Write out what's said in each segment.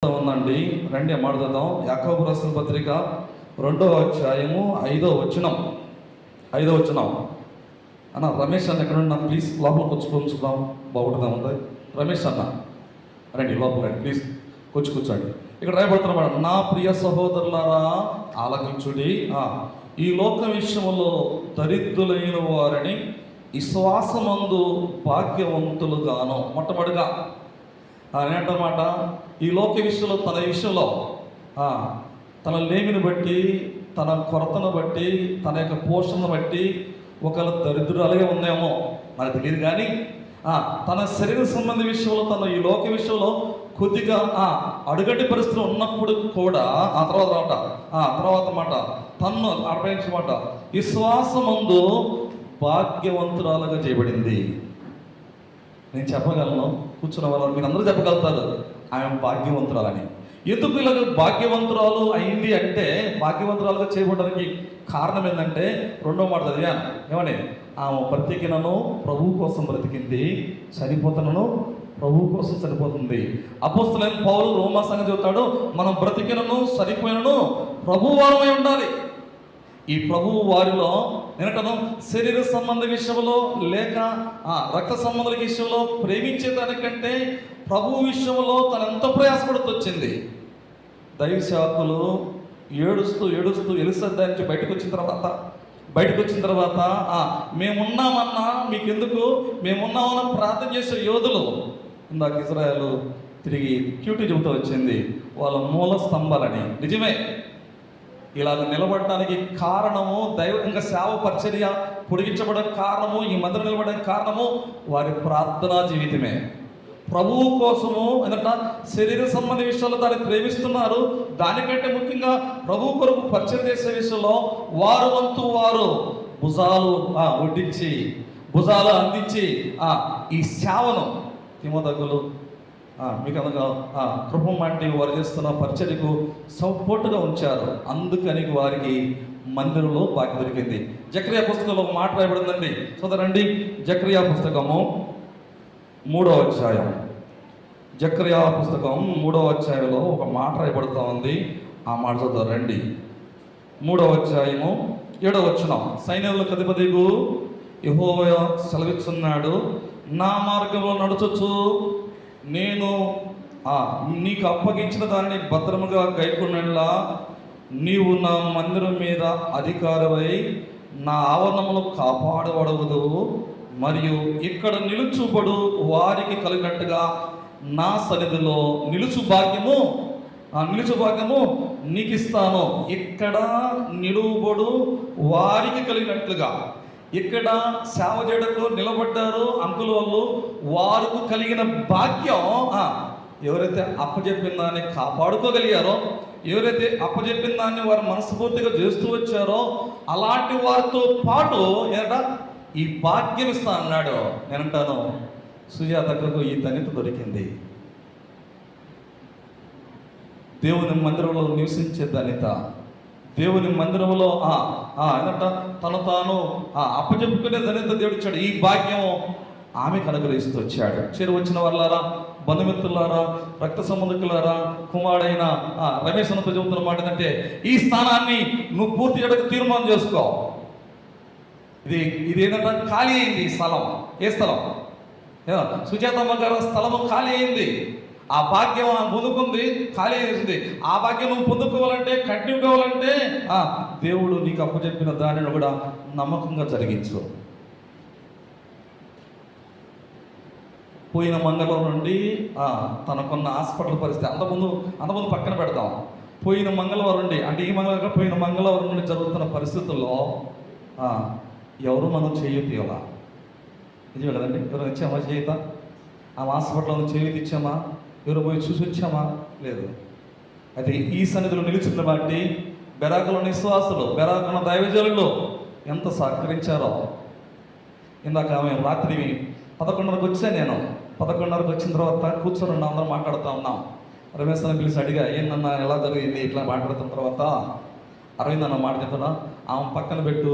ఉందండి. రండి మాట్లాడదాం. యాకోబు రాసిన పత్రిక 2వ అధ్యాయము 5వ వచనం. అన్న రమేష్ అన్న ఎక్కడ ఉన్నా ప్లీజ్ లోపలికి వచ్చి కూర్చుందాం, బాగుంటుందా ఉంది. రమేష్ అన్న రండి లోపల రండి ప్లీజ్, కూర్చోండి. ఇక్కడ రాయబడుతున్నమాట, నా ప్రియ సహోదరులారా ఆలకించుడి, ఈ లోక విషయంలో దరిద్రులైన వారిని విశ్వాసమందు భాగ్యవంతులుగాను. మొట్టమొదటిగా ఏంటన్నమాట, ఈ లోక విషయంలో తన విషయంలో తన లేమిని బట్టి, తన కొరతను బట్టి, తన యొక్క పోషణను బట్టి ఒకవేళ దరిద్రాలుగా ఉందేమో మనకు తెలియదు, కానీ తన శరీర సంబంధ విషయంలో, తన ఈ లోక విషయంలో కొద్దిగా అడుగటి పరిస్థితులు ఉన్నప్పుడు కూడా ఆ తర్వాత మాట తన్ను అర్పించమాట విశ్వాసమందు భాగ్యవంతురాలుగా చేయబడింది. నేను చెప్పగలను, కూర్చున్న వాళ్ళు మీరు అందరూ చెప్పగలుగుతారు ఆమె భాగ్యవంతురాలని. ఎందుకు ఇలాగ భాగ్యవంతురాలు అయింది అంటే, భాగ్యవంతురాలుగా చేయబడడానికి కారణం ఏంటంటే, 2వ మాట చదివాను. ఏమని? ఆమె బ్రతికినను ప్రభువు కోసం బ్రతికింది, చనిపోతున్నను ప్రభువు కోసం చనిపోతుంది. అపోస్తలుడైన పౌలు రోమా సంగతి చెబుతాడు, మనం బ్రతికినను చనిపోయినను ప్రభు వారమై ఉండాలి. ఈ ప్రభువు వారిలో నేనంటాను, శరీర సంబంధ విషయంలో లేక రక్త సంబంధాల విషయంలో ప్రేమించేదానికంటే ప్రభు విషయంలో తను ఎంత ప్రయాసపడుతూ వచ్చింది. దైవ సేవకులు ఏడుస్తూ ఎలిసబ్బెత్ నుంచి బయటకు వచ్చిన తర్వాత మేమున్నామన్నా మీకెందుకు, మేమున్నామని ప్రార్థన చేసే యోధులు ఇందాక ఇజ్రాయేల్ తిరిగి క్యూటీ చెబుతూ వచ్చింది, వాళ్ళ మూల స్తంభాలని. నిజమే, ఇలాగ నిలబడడానికి కారణము దైవిక సేవ పరిచర్య పొడిగించబడే కారణము, ఈ మందిరం నిలబడడానికి కారణము వారి ప్రార్థనా జీవితమే. ప్రభువు కోసము ఎందుకంటే శరీర సంబంధ విషయాల్లో దాన్ని ప్రేమిస్తున్నారు. దానికంటే ముఖ్యంగా ప్రభువు కొరకు పరిచయం చేసే విషయంలో వారు వంతు వారు భుజాలు వడ్డించి, భుజాలు అందించి ఈ సేవను తిమోథకులు మీకు అనగా కృపం వంటి వారు చేస్తున్న పరిచర్యకు సపోర్టుగా ఉంచారు. అందుకని వారికి మందిరంలో భాగ్యం దొరికింది. జకర్యా పుస్తకంలో ఒక మాట రాయబడిందండి, చదవండి. జకర్యా పుస్తకము 3వ అధ్యాయం. జకర్యా పుస్తకం 3వ అధ్యాయంలో ఒక మాట రాయబడుతూ ఉంది. ఆ మాట చదవండి. 3వ అధ్యాయము 7వ వచనం. సైన్యములకు అధిపతియగు యెహోవా సెలవిస్తున్నాడు, నా మార్గంలో నడుచొచ్చు నేను నీకు అప్పగించిన దానిని భద్రముగా గైకొన్నలా నీవు నా మందిరం మీద అధికారమై నా ఆవరణములు కాపాడబడవదు, మరియు ఇక్కడ నిలుచుబడు వారికి కలిగినట్టుగా నా సన్నిధిలో నిలుచు భాగ్యము నీకు ఇస్తాను. ఇక్కడ నిలువబడు వారికి కలిగినట్లుగా, ఇక్కడ సేవ చేయడంలో నిలబడ్డారు అంకుల వాళ్ళు, వారికి కలిగిన భాగ్యం ఎవరైతే అప్పచెప్పిన దాన్ని కాపాడుకోగలిగారో, ఎవరైతే అప్పచెప్పిన దాన్ని వారు మనస్ఫూర్తిగా చేస్తూ వచ్చారో అలాంటి వారితో పాటు ఈ భాగ్యం ఇస్తా అన్నాడు. నేనంటాను, సుజాతకు ఈ ధన్యత దొరికింది. దేవుని మందిరంలో నివసించే ధన్యత, దేవుని మందిరంలో ఏంటంట తను తాను అప్పచెప్పుకునే ధన్యత దేవుడు ఇచ్చాడు. ఈ భాగ్యం ఆమెకు అనుగ్రహిస్తూ వచ్చాడు. చేరు వచ్చిన వాళ్ళారా, బంధుమిత్రులారా, రక్త సంబంధికులారా, కుమారుడైన రమేష్ అన్నతో చెబుతున్న మాట ఏంటంటే, ఈ స్థానాన్ని నువ్వు పూర్తి చేయడానికి తీర్మానం చేసుకో. ఇది ఏంటంటే ఖాళీ అయింది ఈ స్థలం. ఏ స్థలం? సుజాతమ్మ గారు స్థలము ఖాళీ అయింది. ఆ భాగ్యం పొందుకుంది, ఖాళీ చేసింది. ఆ భాగ్యం నువ్వు పొందుకోవాలంటే, కంటిన్యూ కావాలంటే దేవుడు నీకు అప్పచెప్పిన దానిని కూడా నమ్మకంగా జరిగించు. పోయిన మంగళవారం నుండి తనకున్న హాస్పిటల్ పరిస్థితి అంతకుముందు పక్కన పెడతాం. పోయిన మంగళవారం నుండి, అంటే ఈ మంగళవారం పోయిన మంగళవారం నుండి జరుగుతున్న పరిస్థితుల్లో ఎవరు మనం చేయూతీయాలా? నిజమే కదండి. ఎవరైనా ఇచ్చామా చేయుత? ఆ హాస్పిటల్లో చేయూత ఇచ్చామా? ఎవరు పోయి చూసి వచ్చామా? లేదు. అయితే ఈ సన్నిధిలో నిలిచింది బట్టి బెరాకులో విశ్వాసులు, బెరాకున్న దైవజనులు ఎంత సహకరించారో. ఇందాక మేము రాత్రి 11:30కి వచ్చాను. నేను 11:30కి వచ్చిన తర్వాత కూర్చొని అందరం మాట్లాడుతూ ఉన్నాం. రమేష్ అన్న పిలిచి అడిగా, ఏంటన్నా ఎలా జరిగింది ఇట్లా మాట్లాడుతున్న తర్వాత, అరవింద్ అన్న మాట చెప్తున్నా, ఆమె పక్కన పెట్టు,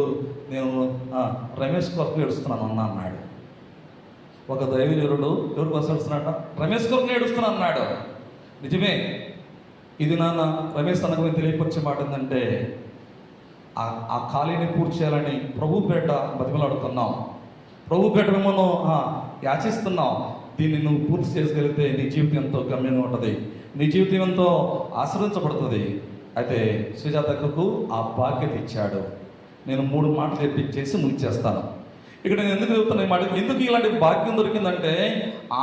నేను రమేష్ కొరకు ఏడుస్తున్నాను అన్నాడు. ఒక దైవజనుడు ఎవరి కోసం ఏడుస్తున్నాడ? రమేష్ కొరకు ఏడుస్తున్నా అన్నాడు. నిజమే, ఇది నాన్న రమేష్ అన్న గురించి తెలియపరిచే మాట ఏంటంటే ఆ ఖాళీని పూర్తి చేయాలని ప్రభుపేట బతిమలాడుతున్నాం. ప్రభుపేట మిమ్మల్ని యాచిస్తున్నాం. దీన్ని నువ్వు పూర్తి చేసుకెళ్తే నీ జీవితం ఎంతో గమ్యంగా ఉంటుంది, నీ జీవితం ఎంతో ఆశ్రయించబడుతుంది. అయితే సుజాతకు ఆ బాధ్యత ఇచ్చాడు. నేను 3 మాటలు చెప్పించేసి ముగిచేస్తాను. ఇక్కడ నేను ఎందుకు చెప్తున్నా ఈ మాట, ఎందుకు ఇలాంటి భాగ్యం దొరికిందంటే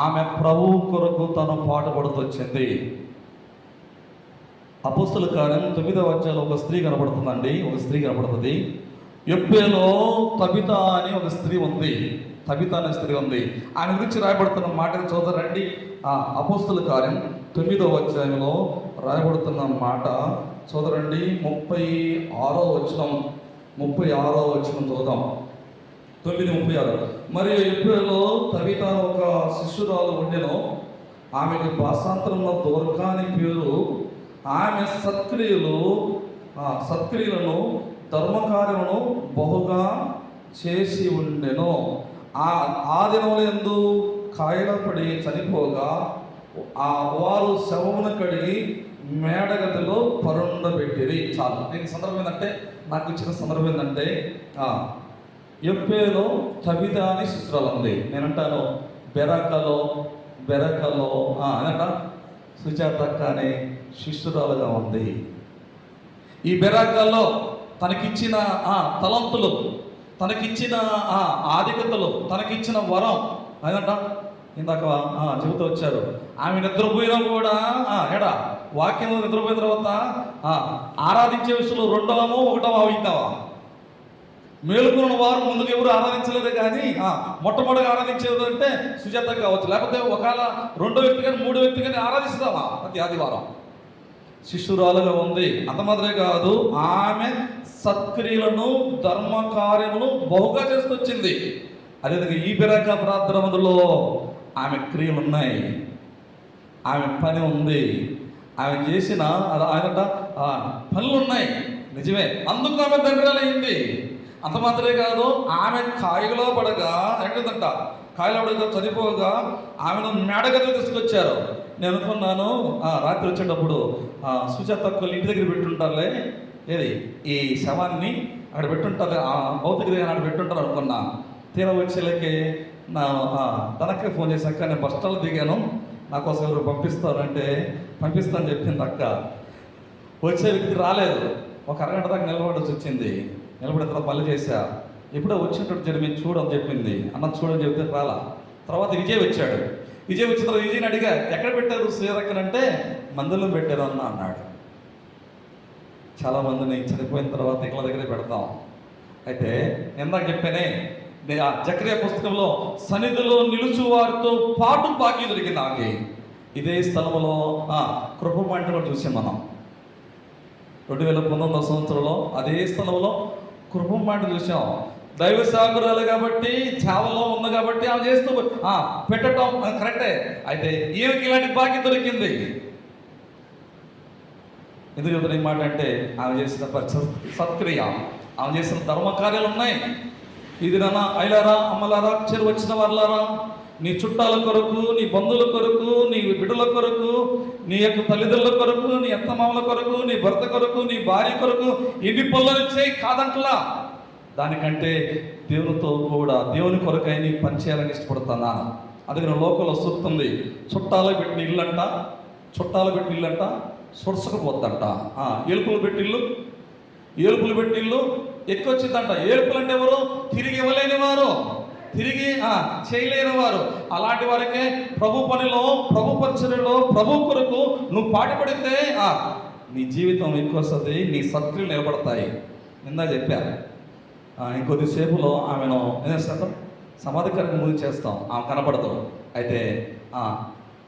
ఆమె ప్రభువు కొరకు తను పాటుపడుతూ వచ్చింది. అపోస్తుల కార్యం 9వ అధ్యాయంలో ఒక స్త్రీ కనబడుతుంది. యొప్పేలో తబిత అని ఒక స్త్రీ ఉంది. తబిత అనే స్త్రీ ఉంది. ఆమె గురించి రాయబడుతున్న మాటను చూద్దారండి. అపోస్తుల కార్యం 9వ అధ్యాయంలో రాయబడుతున్న మాట చూదరండి. 36వ వచనం చూద్దాం. 9:36. మరియు యొప్పేలో తబిత ఒక శిష్యురాలు ఉండెను. ఆమెకు భాషాంతరంలో దోర్కా అని పేరు. ఆమె సత్క్రియలను ధర్మకార్యములను బహుగా చేసి ఉండెను. ఆ దినములందు కాయలపడి చనిపోగా వారు శవమును కడిగి మేడగదిలో పరుండబెట్టిరి. చాలు. దీని సందర్భం ఏంటంటే, నాకు ఇచ్చిన సందర్భం ఏంటంటే, యొప్పేలో తబిత అని శిష్యురాలు ఉంది. నేనంటాను బెరకలో అనంట సుజాతక్క అనే శిష్యురాలుగా ఉంది. ఈ బెరాకాల్లో తనకిచ్చిన తలంతులు, తనకిచ్చిన ఆధిక్యతలు, తనకిచ్చిన వరం అదంట ఇందాక చెబుతూ వచ్చారు. ఆమె నిద్రపోయినా కూడా వాక్యంలో నిద్రపోయిన తర్వాత ఆరాధించే విషయంలో 2వ 1వ అవుతావా? మేలుకున్న వారు ముందుకు ఎవరు ఆరాధించలేదు, కానీ మొట్టమొదటిగా ఆరాధించేది అంటే సుజాత కావచ్చు. లేకపోతే ఒకవేళ 2వ వ్యక్తి కానీ 3వ వ్యక్తి కానీ ఆరాధిస్తావా ప్రతి ఆదివారం? శిష్యురాలుగా ఉంది. అంత మాత్రమే కాదు, ఆమె సత్క్రియలను ధర్మకార్యములు బహుగా చేసుకొచ్చింది. అదేవిధంగా ఈ బెరక ప్రార్థన మందులో ఆమె క్రియలు ఉన్నాయి, ఆమె పని ఉంది, ఆమె చేసిన ఆయనట పనులు ఉన్నాయి. నిజమే, అందుకు ఆమె తండ్రాలయ్యింది. అంత మాత్రమే కాదు, ఆమె కాయలో పడగా చనిపోగా ఆమెను మేడగదిలో తీసుకొచ్చారు. నేను అనుకున్నాను రాత్రి వచ్చేటప్పుడు సుజాతక్కలు ఇంటి దగ్గర పెట్టుంటారులే, ఏది ఈ శవాన్ని అక్కడ పెట్టుంటారు, భౌతిక దేహాన్ని అక్కడ పెట్టుంటారు అనుకున్నా. తీరా వచ్చేలకి నా తనకే ఫోన్ చేశాక నేను బస్ స్టాండ్లో దిగాను, నా కోసం ఎవరు పంపిస్తారంటే పంపిస్తానని చెప్పింది అక్క. వచ్చే వ్యక్తి రాలేదు. ఒక అరగంట దాకా నిలబడాల్సి వచ్చింది. నిలబడిన తర్వాత మళ్ళీ చేశా. ఎప్పుడో వచ్చినట్టు జరిగి మీరు చూడని చెప్పింది. అన్న చూడని చెప్తే రాలా. తర్వాత విజయ్ వచ్చాడు. విజయ్ వచ్చిన తర్వాత విజయ్ని అడిగా, ఎక్కడ పెట్టారు శ్రీరక్కనంటే మందులో పెట్టారు అన్నాడు. చాలామందిని చనిపోయిన తర్వాత ఇళ్ళ దగ్గరే పెడతాం. అయితే ఇందాక చెప్పానే, జకర్యా పుస్తకంలో సన్నిధిలో నిలుచు వారితో పాటు బాకీ దొరికింది ఆమె. ఇదే స్థలంలో కృపమంట కూడా చూసాం మనం 2019 సంవత్సరంలో. అదే స్థలంలో కృపమంట చూసాం. దైవ సాగురాలు కాబట్టి చావలో ఉంది కాబట్టి ఆమె చేస్తూ పెట్టడం కరెక్టే. అయితే ఈమెకి ఇలాంటి బాకీ దొరికింది. ఎందుకు చెబుతున్న ఈ మాట అంటే, ఆమె చేసిన సత్క్రియ, ఆమె చేసిన ధర్మకార్యాలు ఉన్నాయి. ఇది నాన్న ఐలారా అమ్మలారా చెరు వచ్చిన వాళ్ళారా, నీ చుట్టాల కొరకు, నీ బంధువుల కొరకు, నీ బిడ్డల కొరకు, నీ యొక్క తల్లిదండ్రుల కొరకు, నీ అత్తమామల కొరకు, నీ భర్త కొరకు, నీ భార్య కొరకు ఎన్ని పనులు చేయి కాదంటలా. దానికంటే దేవునితో కూడా దేవుని కొరకై నీ పని చేయాలని ఇష్టపడుతున్నా. అందుకని లోకంలో సూక్తుంది, చుట్టాలు పెట్టిన ఇల్లంట సొరసకపోద్దంట. ఏలుపులు పెట్టి ఇల్లు ఎక్కువ వచ్చిందంట. ఏలుపులు అంటే ఎవరు? తిరిగి ఇవ్వలేని వారు, తిరిగి చేయలేని వారు. అలాంటి వారికే ప్రభు పనిలో, ప్రభు పరిచర్యలో, ప్రభు కొరకు నువ్వు పాటుపడితే నీ జీవితం ఎక్కువ వస్తుంది, నీ సత్క్రియలు నిలబడతాయి. నిందా చెప్పారు. ఇంకొద్దిసేపులో ఆమెను ఏం చేస్తాం, సమాధికరంగా ముందు చేస్తాం. ఆమె కనపడదు. అయితే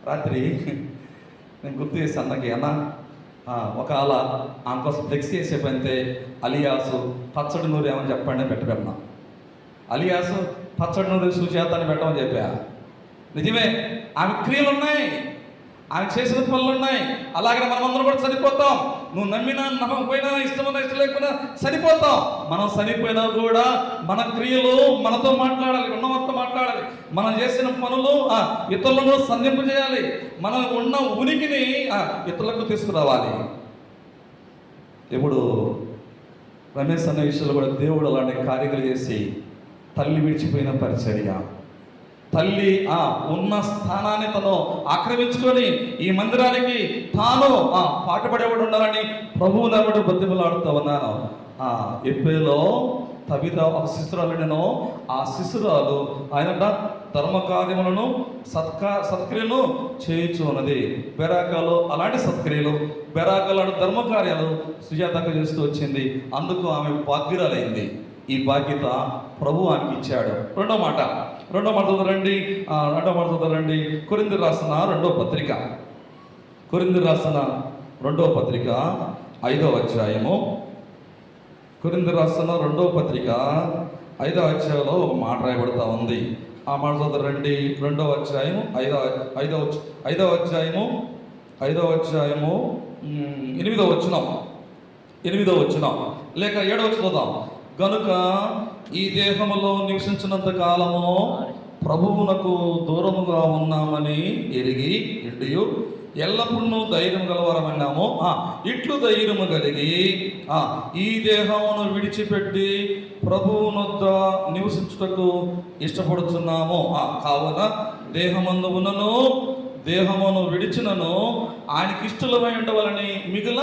రాత్రి నేను గుర్తు చేశాను నాకు, ఒకవేళ ఆమె కోసం ఫ్లెక్సీ చేసే పనితే అలియాసు పచ్చడి నూరు ఏమని చెప్పండి అని పెట్టబెట్టినా. అలియాసు పచ్చడి నూరు సుజాత అని పెట్టమని చెప్పా. నిజమే, ఆమె క్రియలు ఉన్నాయి. ఆయన చేసిన పనులు ఉన్నాయి. అలాగే మనమందరం కూడా చనిపోతాం. నువ్వు నమ్మినా నమ్మకపోయినా, ఇష్టమైనా ఇష్టం లేకపోయినా చనిపోతాం. మనం చనిపోయినా కూడా మన క్రియలు మనతో మాట్లాడాలి, ఉన్నవారితో మాట్లాడాలి. మనం చేసిన పనులు ఇతరులను సంధింపజేయాలి. మనం ఉన్న ఉనికిని ఇతరులకు తీసుకురావాలి. ఇప్పుడు రమేష్ అనే విషయంలో కూడా దేవుడు అలాంటి కార్యక్రమాలు చేసి తల్లి విడిచిపోయిన పరిచర్య, తల్లి ఉన్న స్థానాన్ని తను ఆక్రమించుకొని ఈ మందిరానికి తాను పాటుపడేవాడు ఉండాలని ప్రభువు ఎవడు బతిమలాడుతూ ఉన్నాను. ఎప్పేలో తబిత ఒక శిశురాలు నేను, ఆ శిశురాలు ఆయన ధర్మ కార్యములను సత్క్రియలను చేయుచు ఉన్నది. బెరాకాలో అలాంటి సత్క్రియలు, బెరాకాలో ధర్మ కార్యాలు సుజాతకు చేస్తూ వచ్చింది. అందుకు ఆమె భాగ్యురాలైంది. ఈ బాధ్యత ప్రభు ఆమెకి ఇచ్చాడు. రెండో మాట చదరండి. కొరింథీయులకు రాసిన రెండో పత్రిక, కొరింథీయులకు రాసిన రెండో పత్రిక 5వ అధ్యాయము. కొరింథీయులకు రాసిన రెండో పత్రిక 5వ అధ్యాయంలో ఒక మాట రాయబడతా ఉంది. ఆ మాట చదరండి. 2వ అధ్యాయము 5వ అధ్యాయము 8వ వచనం లేక 7వ చదువుదాం. గనుక ఈ దేహములో నివసించినంత కాలము ప్రభువునకు దూరముగా ఉన్నామని ఎరిగి ఇండియు ఎల్లప్పుడూ ధైర్యం గలవారమన్నాము. ఇట్లు ధైర్యము కలిగి ఈ దేహమును విడిచిపెట్టి ప్రభువునొద్ద నివసించుటకు ఇష్టపడుతున్నాము. కావున దేహమందు ఉన్నను దేహమును విడిచినను ఆయనకి ఇష్టలమై ఉండవాలని మిగుల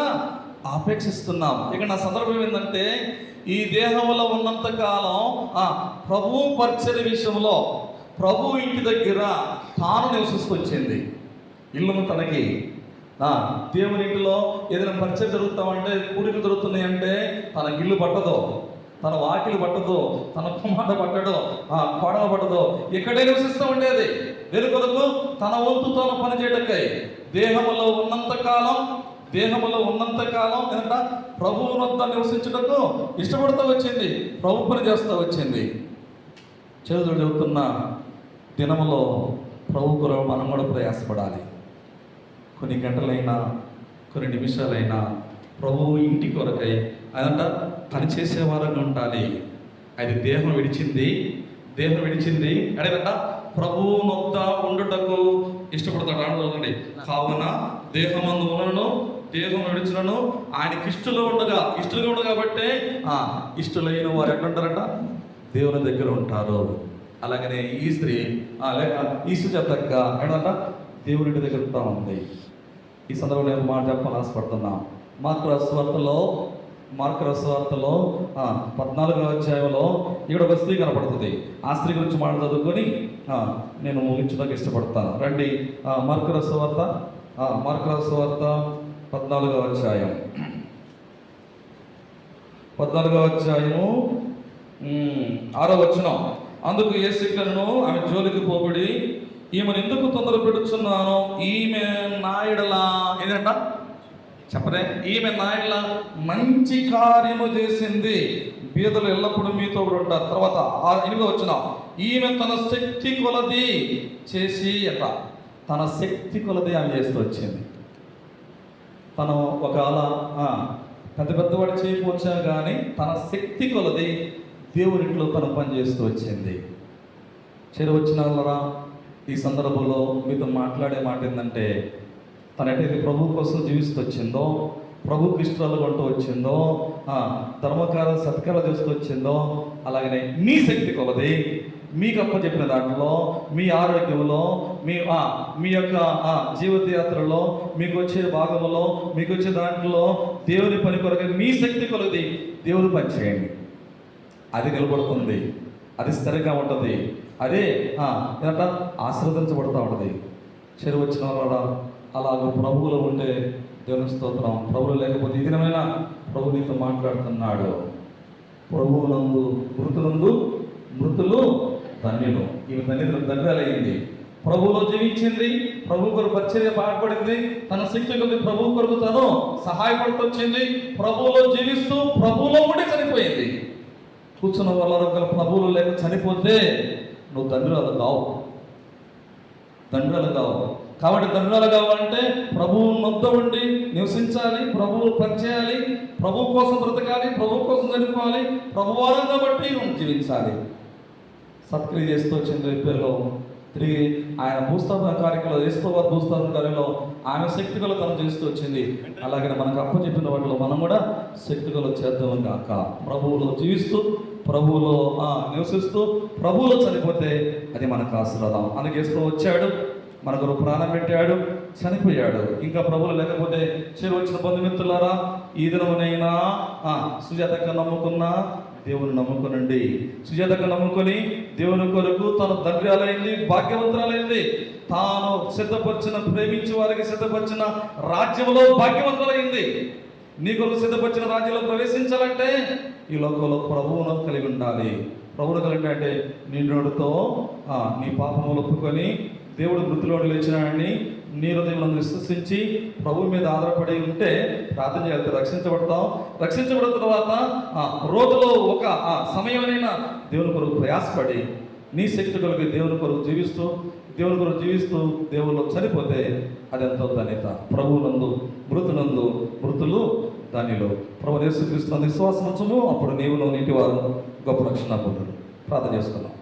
ఆపేక్షిస్తున్నాము. ఇక నా సందర్భం ఏంటంటే, ఈ దేహంలో ఉన్నంత కాలం ప్రభు పరిచర్య విషయంలో ప్రభు ఇంటి దగ్గర తాను నివసిస్తూ వచ్చింది. ఇల్లును తనకి దేవుని ఇంటిలో ఏదైనా పరిచయం జరుగుతామంటే, కూడికలు జరుగుతున్నాయంటే తనకి ఇల్లు పట్టదో, తన వాకిలు పట్టదో, తన కుమారుడు పట్టడో, కోడలు పట్టదో, ఇక్కడే నివసిస్తూ ఉండేది. దేని కొరకు? తన వంతుతో పనిచేయటకై. దేహంలో ఉన్నంత కాలం కనుక ప్రభువు వద్ద నివసించుటకు ఇష్టపడుతూ వచ్చింది, ప్రభు పని చేస్తూ వచ్చింది. చదువుతున్న దినములో ప్రభు కొరకు మనం కూడా ప్రయాసపడాలి. కొన్ని గంటలైనా కొన్ని నిమిషాలైనా ప్రభువు ఇంటి కొరకై ఆయన పని చేసేవారంగా ఉండాలి. అది దేహం విడిచింది అడగట ప్రభువు వద్ద ఉండుటకు ఇష్టపడతాడు. చూడండి, కావున దేహమందు ఉన్నను దేహం విడిచినను ఆయనకి ఇష్టలుగా ఉండగా కాబట్టి ఇష్టలైన వారు ఎట్లుంటారట? దేవుని దగ్గర ఉంటారు. అలాగనే ఈ స్త్రీ లేక ఈ సుజాతక్క ఏంటంట దేవుని దగ్గర ఉంటా ఉంది. ఈ సందర్భంలో నేను మాట చెప్పాలని ఆశపడుతున్నా. మార్కు సువార్తలో 14వ అధ్యాయంలో ఇక్కడ ఒక స్త్రీ కనపడుతుంది. ఆ స్త్రీ గురించి మాట చదువుకొని నేను ముగించడానికి ఇష్టపడతాను. రండి, మార్కు సువార్త 14వ అధ్యాయం 6వ వచనం. అందుకు యేసును ఆమె జోలికి పోబడి, ఈమెను ఎందుకు తొందర పెడుతున్నాను? ఈమె నాయడలా ఏంటంట చెప్పరే, ఈమె నాయడలా మంచి కార్యము చేసింది, బీదలు ఎల్లప్పుడూ మీతో ఉంటారు. తర్వాత 8వ వచనం. ఈమె తన శక్తి కొలది చేసి తన శక్తి కొలది ఆమె చేస్తూ వచ్చింది. తను ఒకవేళ పెద్దవాడు చేయకపోవచ్చా కానీ తన శక్తి కొలది దేవునిట్లో తను పనిచేస్తూ వచ్చింది. వచ్చిన వాళ్ళరా, ఈ సందర్భంలో మీతో మాట్లాడే మాట ఏంటంటే, తనైతే ప్రభు కోసం జీవిస్తూ వచ్చిందో, ప్రభుకి ఇష్టాలు కొంటూ వచ్చిందో, ధర్మకార్య సత్కారాలు చేస్తూ వచ్చిందో, అలాగనే మీ శక్తి కొలది మీకు అప్పచెప్పిన దాంట్లో, మీ ఆరోగ్యంలో, మీ యొక్క జీవితయాత్రలో, మీకు వచ్చే భాగంలో, మీకు వచ్చే దాంట్లో దేవుని పని కొరకు మీ శక్తి కొలది దేవుని పని చేయండి. అది నిలబడుతుంది, అది స్థిరంగా ఉంటుంది, అదే ఏంటంట ఆశీర్వదించబడుతూ ఉంటుంది. వచ్చిన వాళ్ళ అలాగ ప్రభువులో ఉండే దేవుని స్తోత్రం. ప్రభువు లేకపోతే ఈ దినమైనా ప్రభు నీతో మాట్లాడుతున్నాడు. ప్రభువునందు మృతులు ధన్యులు. ఈమె ధన్యులైంది. ప్రభువులో జీవించింది, ప్రభు కొరకు పరిచర్య పాటుపడింది, తన శక్తి కొద్ది ప్రభు కొరకు తను సహాయపడుతూ వచ్చింది. ప్రభువులో జీవిస్తూ ప్రభువులో ఉండి చనిపోయింది. కూర్చున్న వాళ్ళ ప్రభువులు లేక చనిపోతే నువ్వు తండ్రులు కావు. కాబట్టి ధన్యురాలు కావాలంటే ప్రభువు నొద్ద ఉండి నివసించాలి, ప్రభువు పనిచేయాలి, ప్రభువు కోసం బ్రతకాలి, ప్రభువు కోసం చనిపోవాలి, ప్రభువారంగా బట్టి జీవించాలి. సత్క్రియ చేస్తూ వచ్చిన పేరులో తిరిగి ఆయన భూస్థాపన కార్యక్రమంలో యేసుప్రభు భూస్థాపన కార్యంలో ఆమె శక్తిగల తనం చేస్తూ వచ్చింది. అలాగే మనకు అప్పచెప్పిన వాటిలో మనం కూడా శక్తిగల చేద్దాం కాక ప్రభువులో జీవిస్తూ, ప్రభువులో నివసిస్తూ, ప్రభువులో చనిపోతే అది మనకు ఆశీర్వాదం. అందుకే యేసుప్రభు వచ్చాడు, మన కొరకు ప్రాణం పెట్టాడు, చనిపోయాడు. ఇంకా ప్రభువులు లేకపోతే చేరు వచ్చిన బంధుమిత్రులారా, ఈ దినమునైనా సుజాతక్క నమ్ముకున్న దేవుని నమ్ముకునండి. సుజాతకు నమ్ముకొని దేవుని కొరకు తను ధన్యురాలైంది, భాగ్యవంతురాలైంది. తాను సిద్ధపరిచిన, ప్రేమించి వారికి సిద్ధపరిచిన రాజ్యంలో భాగ్యవంతులైంది. నీ కొరకు సిద్ధపరిచిన రాజ్యంలో ప్రవేశించాలంటే ఈ లోకంలో ప్రభువును కలిగి ఉండాలి. ప్రభువును కలిగి అంటే నీ నోటితో నీ పాపములు ఒప్పుకొని దేవుడు మృతులోకి లేచినాడని నీ హృదయంలో విశ్వసించి ప్రభు మీద ఆధారపడి ఉంటే ప్రార్థన చేయాలి, రక్షించబడతాం. రక్షించబడిన తర్వాత రోజులో ఒక సమయమైనా దేవుని కొరకు ప్రయాసపడి నీ శక్తి కొరకు దేవుని కొరకు జీవిస్తూ, దేవుని కొరకు జీవిస్తూ దేవుళ్ళు చనిపోతే అది ఎంతో ధన్యత. ప్రభువునందు మృతునందు మృతులు ధన్యులు. ప్రభు యేసుక్రీస్తు విశ్వాసం ఉంచము, అప్పుడు నీవును నీటి వారు గొప్ప రక్షణ పొందుతారు. ప్రార్థన చేసుకున్నాం.